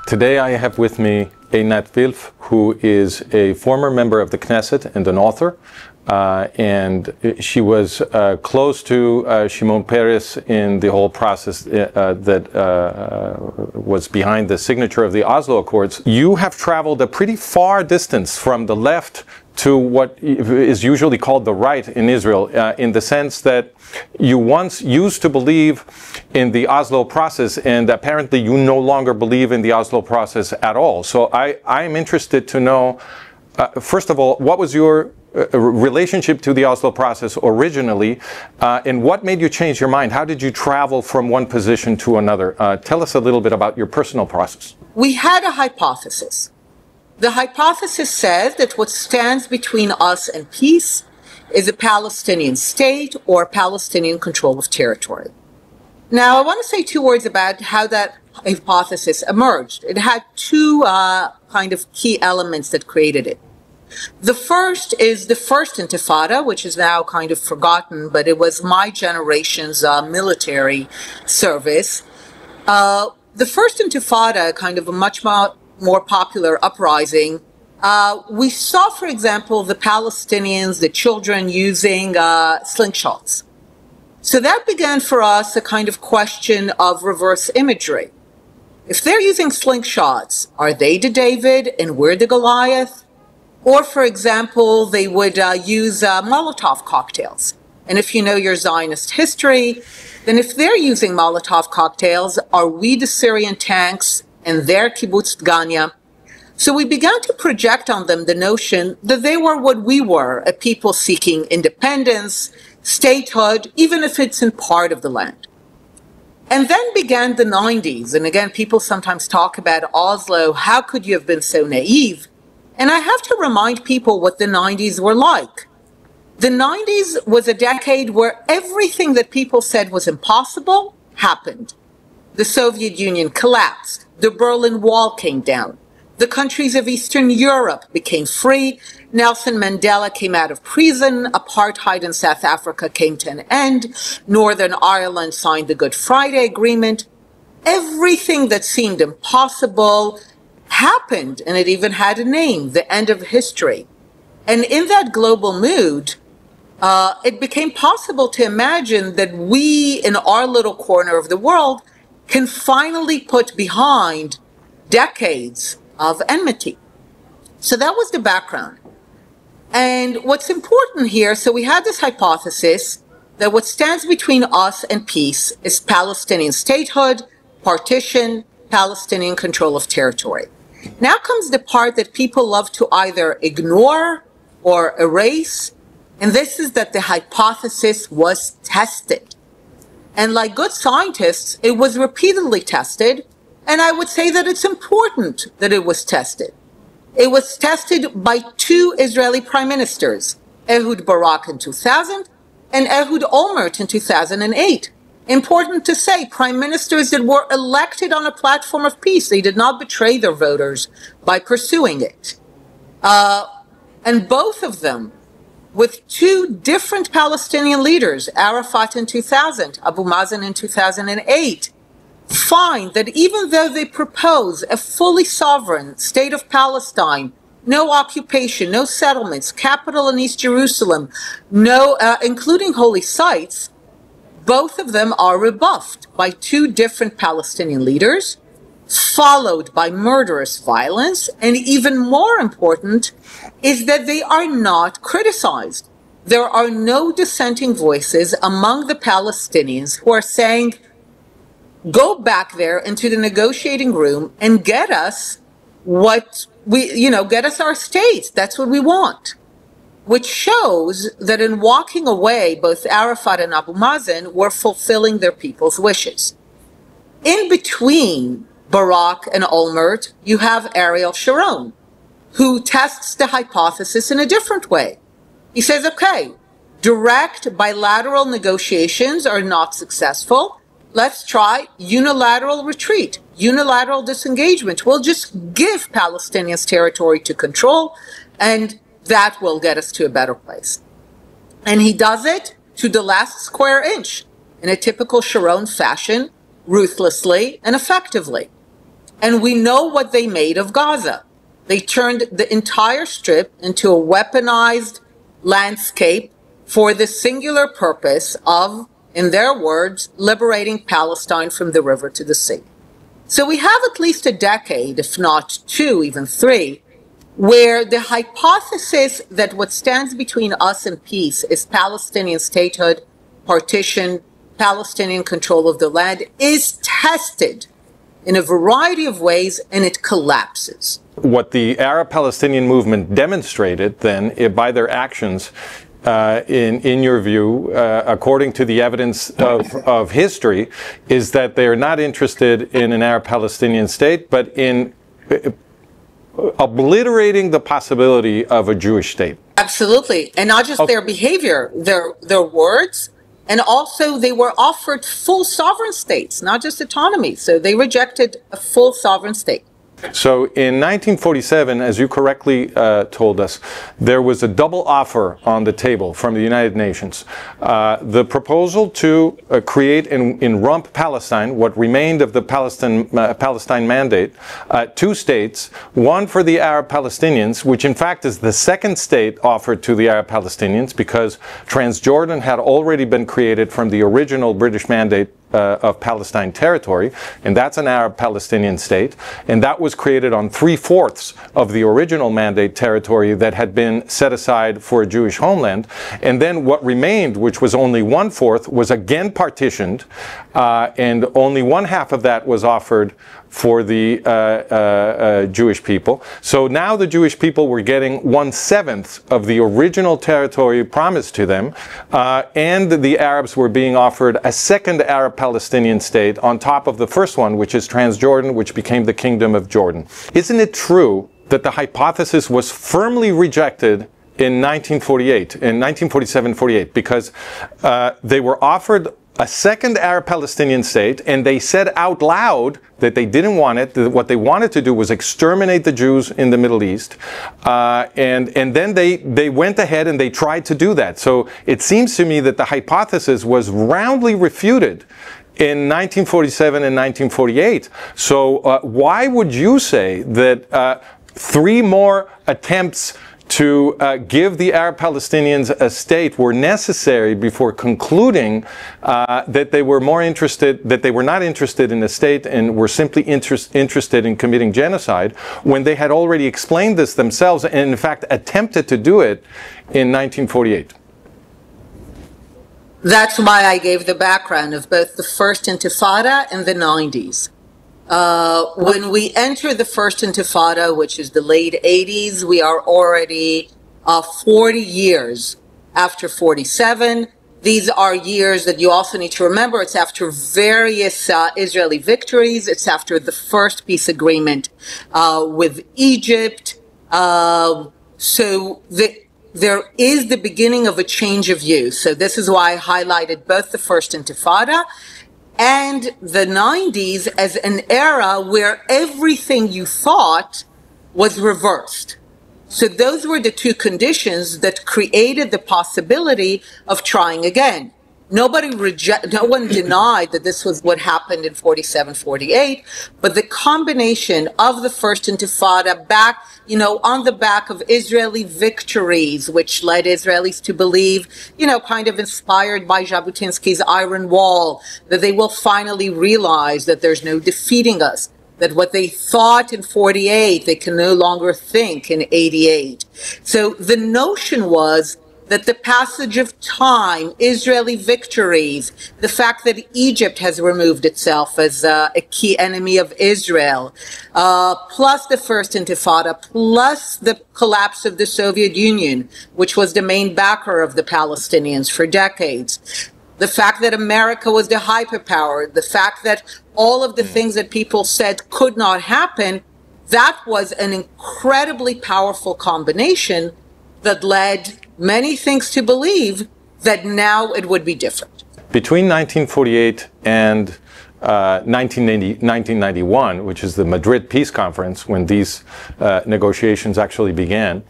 Today I have with me Einat Wilf, who is a former member of the Knesset and an author. And she was close to Shimon Peres in the whole process that was behind the signature of the Oslo Accords. You have traveled a pretty far distance from the left to what is usually called the right in Israel, in the sense that you once used to believe in the Oslo process, and apparently you no longer believe in the Oslo process at all. So I'm interested to know, first of all, what was your relationship to the Oslo process originally, and what made you change your mind? How did you travel from one position to another? Tell us a little bit about your personal process. We had a hypothesis. The hypothesis says that what stands between us and peace is a Palestinian state or Palestinian control of territory. Now, I want to say two words about how that hypothesis emerged. It had two kind of key elements that created it. The first is the first Intifada, which is now kind of forgotten, but it was my generation's military service. The first Intifada, kind of a much more popular uprising, we saw, for example, the Palestinians, the children using slingshots. So that began for us a kind of question of reverse imagery. If they're using slingshots, are they the David and we're the Goliath? Or, for example, they would use Molotov cocktails. And if you know your Zionist history, then if they're using Molotov cocktails, are we the Syrian tanks and their kibbutz Dgania? So we began to project on them the notion that they were what we were, a people seeking independence, statehood, even if it's in part of the land. And then began the 90s. And again, people sometimes talk about Oslo. How could you have been so naive? And I have to remind people what the 90s were like. The 90s was a decade where everything that people said was impossible happened. The Soviet Union collapsed. The Berlin Wall came down. The countries of Eastern Europe became free. Nelson Mandela came out of prison. Apartheid in South Africa came to an end. Northern Ireland signed the Good Friday Agreement. Everything that seemed impossible happened, and it even had a name, the end of history. And in that global mood, it became possible to imagine that we, in our little corner of the world, can finally put behind decades of enmity. So that was the background. And what's important here, so we had this hypothesis that what stands between us and peace is Palestinian statehood, partition, Palestinian control of territory. Now comes the part that people love to either ignore or erase, and this is that the hypothesis was tested. And like good scientists, it was repeatedly tested, and I would say that it's important that it was tested. It was tested by two Israeli prime ministers, Ehud Barak in 2000 and Ehud Olmert in 2008. Important to say, prime ministers that were elected on a platform of peace. They did not betray their voters by pursuing it. And both of them, with two different Palestinian leaders, Arafat in 2000, Abu Mazen in 2008, find that even though they propose a fully sovereign state of Palestine, no occupation, no settlements, capital in East Jerusalem, no, including holy sites, both of them are rebuffed by two different Palestinian leaders, followed by murderous violence, and even more important is that they are not criticized. There are no dissenting voices among the Palestinians who are saying, go back there into the negotiating room and get us what get us our states. That's what we want. Which shows that in walking away, both Arafat and Abu Mazen were fulfilling their people's wishes. In between Barak and Olmert, you have Ariel Sharon, who tests the hypothesis in a different way. He says, okay, direct bilateral negotiations are not successful. Let's try unilateral retreat, unilateral disengagement. We'll just give Palestinians territory to control, and that will get us to a better place. And he does it to the last square inch in a typical Sharon fashion, ruthlessly and effectively. And we know what they made of Gaza. They turned the entire strip into a weaponized landscape for the singular purpose of, in their words, liberating Palestine from the river to the sea. So we have at least a decade, if not two, even three, where the hypothesis that what stands between us and peace is Palestinian statehood, partition, Palestinian control of the land is tested in a variety of ways, and it collapses. What the Arab-Palestinian movement demonstrated then by their actions, in your view, according to the evidence of history, is that they are not interested in an Arab-Palestinian state, but in obliterating the possibility of a Jewish state. Absolutely. And not just their behavior, their words, and also they were offered full sovereign states, not just autonomy. So they rejected a full sovereign state. So in 1947, as you correctly told us, there was a double offer on the table from the United Nations. The proposal to create in Rump Palestine, what remained of the Palestine Mandate, two states, one for the Arab Palestinians, which in fact is the second state offered to the Arab Palestinians because Transjordan had already been created from the original British Mandate of Palestine territory, and that's an Arab Palestinian state, and that was created on 3/4 of the original mandate territory that had been set aside for a Jewish homeland. And then what remained, which was only 1/4, was again partitioned, and only 1/2 of that was offered for the Jewish people. So now the Jewish people were getting 1/7 of the original territory promised to them, and the Arabs were being offered a second Arab Palestinian state on top of the first one, which is Transjordan, which became the Kingdom of Jordan. Isn't it true that the hypothesis was firmly rejected in 1948, in 1947-48, because they were offered a second Arab Palestinian state, and they said out loud that they didn't want it, that what they wanted to do was exterminate the Jews in the Middle East, and then they went ahead and they tried to do that. So it seems to me that the hypothesis was roundly refuted in 1947 and 1948. So why would you say that 3 more attempts to give the Arab Palestinians a state were necessary before concluding that they were not interested in a state and were simply interested in committing genocide, when they had already explained this themselves and in fact attempted to do it in 1948? That's why I gave the background of both the First Intifada and the 90s. When we enter the First Intifada, which is the late 80s, we are already 40 years after 47. These are years that you also need to remember. It's after various Israeli victories. It's after the first peace agreement with Egypt. There is the beginning of a change of view. So this is why I highlighted both the First Intifada and the 90s as an era where everything you thought was reversed. So those were the two conditions that created the possibility of trying again. No one denied that this was what happened in 47, 48, but the combination of the First Intifada back, on the back of Israeli victories, which led Israelis to believe, kind of inspired by Jabotinsky's Iron Wall, that they will finally realize that there's no defeating us, that what they thought in 48, they can no longer think in 88. So the notion was that the passage of time, Israeli victories, the fact that Egypt has removed itself as a key enemy of Israel, plus the First Intifada, plus the collapse of the Soviet Union, which was the main backer of the Palestinians for decades, the fact that America was the hyperpower, the fact that all of the things that people said could not happen, that was an incredibly powerful combination that led many things to believe that now it would be different. Between 1948 and 1991, which is the Madrid Peace Conference, when these negotiations actually began,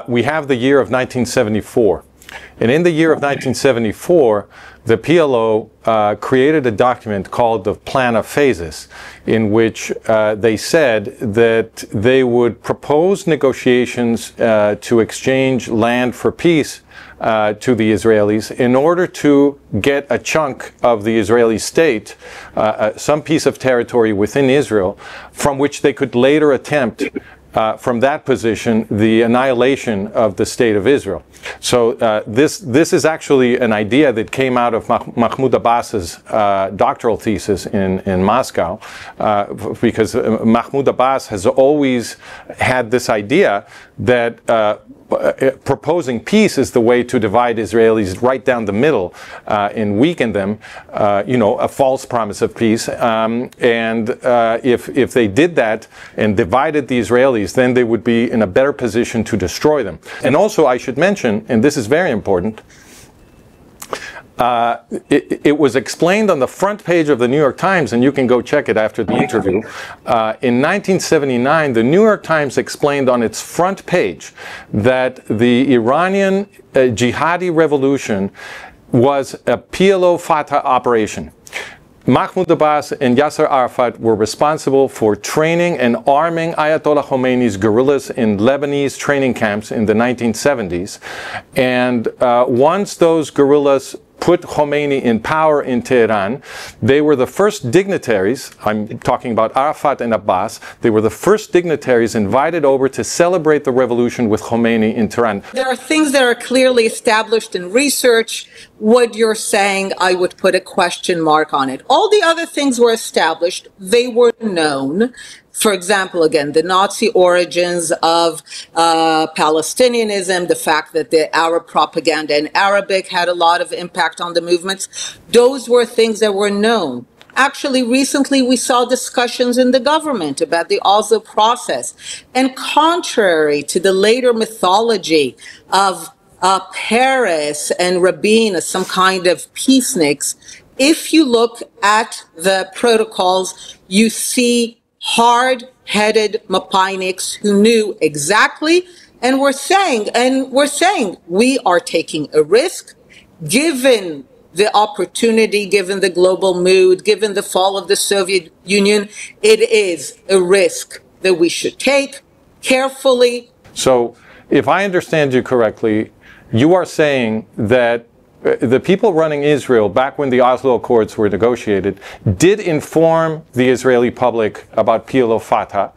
we have the year of 1974. And in the year of 1974, the PLO created a document called the Plan of Phases, in which they said that they would propose negotiations to exchange land for peace to the Israelis in order to get a chunk of the Israeli state, some piece of territory within Israel, from which they could later attempt from that position, the annihilation of the state of Israel. So this is actually an idea that came out of Mahmoud Abbas's doctoral thesis in Moscow, because Mahmoud Abbas has always had this idea that proposing peace is the way to divide Israelis right down the middle and weaken them, a false promise of peace. And if they did that and divided the Israelis, then they would be in a better position to destroy them. And also, I should mention, and this is very important, it was explained on the front page of the New York Times, and you can go check it after the interview. In 1979, the New York Times explained on its front page that the Iranian jihadi revolution was a PLO-Fatah operation. Mahmoud Abbas and Yasser Arafat were responsible for training and arming Ayatollah Khomeini's guerrillas in Lebanese training camps in the 1970s. And once those guerrillas put Khomeini in power in Tehran, they were the first dignitaries, I'm talking about Arafat and Abbas, they were the first dignitaries invited over to celebrate the revolution with Khomeini in Tehran. There are things that are clearly established in research. What you're saying, I would put a question mark on it. All the other things were established. They were known. For example, again, the Nazi origins of Palestinianism, the fact that the Arab propaganda in Arabic had a lot of impact on the movements, those were things that were known. Actually, recently we saw discussions in the government about the Oslo process. And contrary to the later mythology of Paris and Rabin as some kind of peaceniks, if you look at the protocols, you see hard-headed Mapayniks who knew exactly and were saying we are taking a risk given the opportunity, given the global mood, given the fall of the Soviet Union. It is a risk that we should take carefully. So if I understand you correctly, you are saying that the people running Israel, back when the Oslo Accords were negotiated, did inform the Israeli public about PLO-Fatah,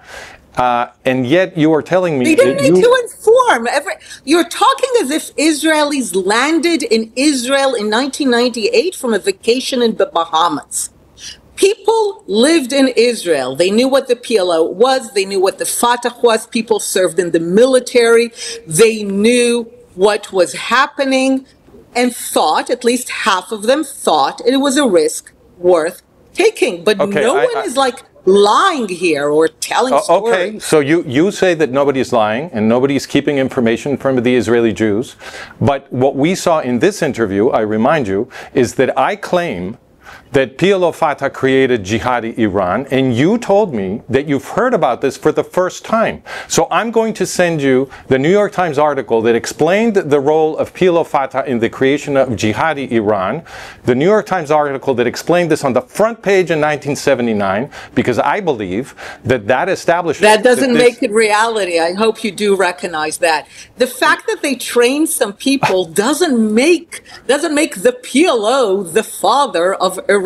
and yet you are telling me... They didn't need to inform. You're talking as if Israelis landed in Israel in 1998 from a vacation in the Bahamas. People lived in Israel. They knew what the PLO was. They knew what the Fatah was. People served in the military. They knew what was happening, and thought, at least half of them thought, it was a risk worth taking. But okay, no one is like lying here or telling stories. Okay, so you say that nobody is lying and nobody is keeping information from the Israeli Jews. But what we saw in this interview, I remind you, is that I claim that PLO-Fatah created jihadi Iran, and you told me that you've heard about this for the first time. So I'm going to send you the New York Times article that explained the role of PLO-Fatah in the creation of jihadi Iran, the New York Times article that explained this on the front page in 1979, because I believe that establishment... That doesn't make it reality. I hope you do recognize that. The fact that they trained some people doesn't make the PLO the father of Iran.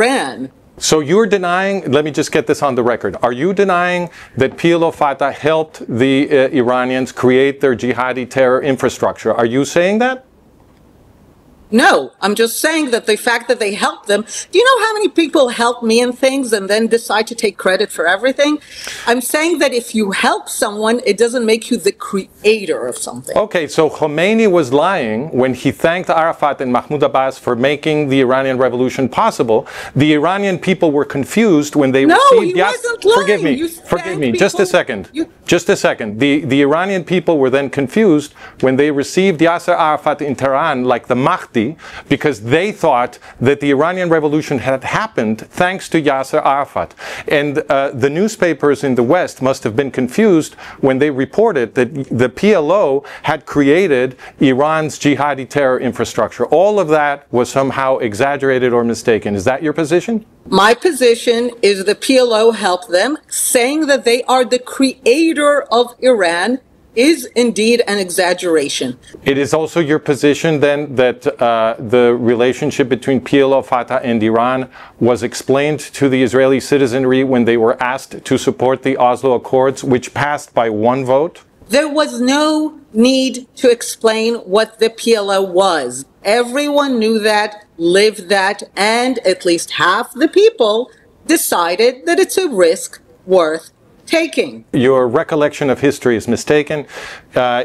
So you're denying, let me just get this on the record, are you denying that PLO-Fatah helped the Iranians create their jihadi terror infrastructure? Are you saying that? No, I'm just saying that the fact that they helped them. Do you know how many people help me in things and then decide to take credit for everything? I'm saying that if you help someone, it doesn't make you the creator of something. Okay, so Khomeini was lying when he thanked Arafat and Mahmoud Abbas for making the Iranian Revolution possible. The Iranian people were confused when they received... No, he wasn't lying. Forgive me, just a second. Just a second. The Iranian people were then confused when they received Yasser Arafat in Tehran like the Mahdi Mahdi because they thought that the Iranian Revolution had happened thanks to Yasser Arafat. And the newspapers in the West must have been confused when they reported that the PLO had created Iran's jihadi terror infrastructure. All of that was somehow exaggerated or mistaken. Is that your position? My position is the PLO helped them. Saying that they are the creator of Iran is indeed an exaggeration. It is also your position then that the relationship between PLO, Fatah, and Iran was explained to the Israeli citizenry when they were asked to support the Oslo Accords, which passed by one vote? There was no need to explain what the PLO was. Everyone knew that, lived that, and at least half the people decided that it's a risk worth taking. Your recollection of history is mistaken.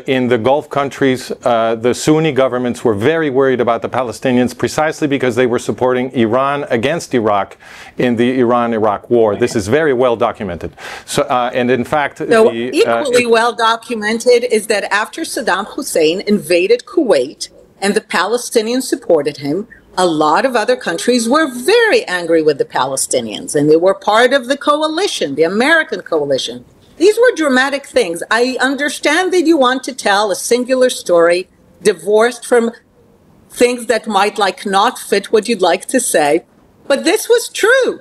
In the Gulf countries, the Sunni governments were very worried about the Palestinians precisely because they were supporting Iran against Iraq in the Iran-Iraq war. This is very well documented. So, and in fact, equally well documented is that after Saddam Hussein invaded Kuwait and the Palestinians supported him, a lot of other countries were very angry with the Palestinians, and they were part of the coalition, the American coalition. These were dramatic things. I understand that you want to tell a singular story divorced from things that might not fit what you'd like to say, but this was true.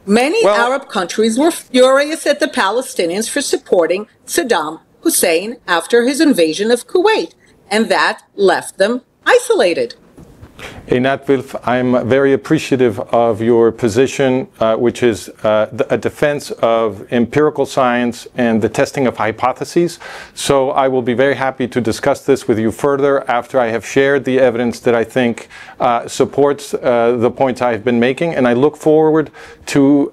Many Arab countries were furious at the Palestinians for supporting Saddam Hussein after his invasion of Kuwait, and that left them isolated. Einat Wilf, I'm very appreciative of your position, which is a defense of empirical science and the testing of hypotheses. So I will be very happy to discuss this with you further after I have shared the evidence that I think supports the points I have been making. And I look forward to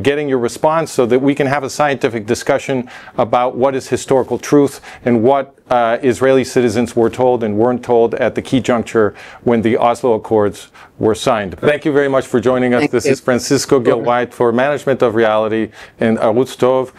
getting your response so that we can have a scientific discussion about what is historical truth and what Israeli citizens were told and weren't told at the key juncture when the Oslo Accords were signed. Thank you very much for joining us. This is Francisco Gil White for Management of Reality and Arutz Tov.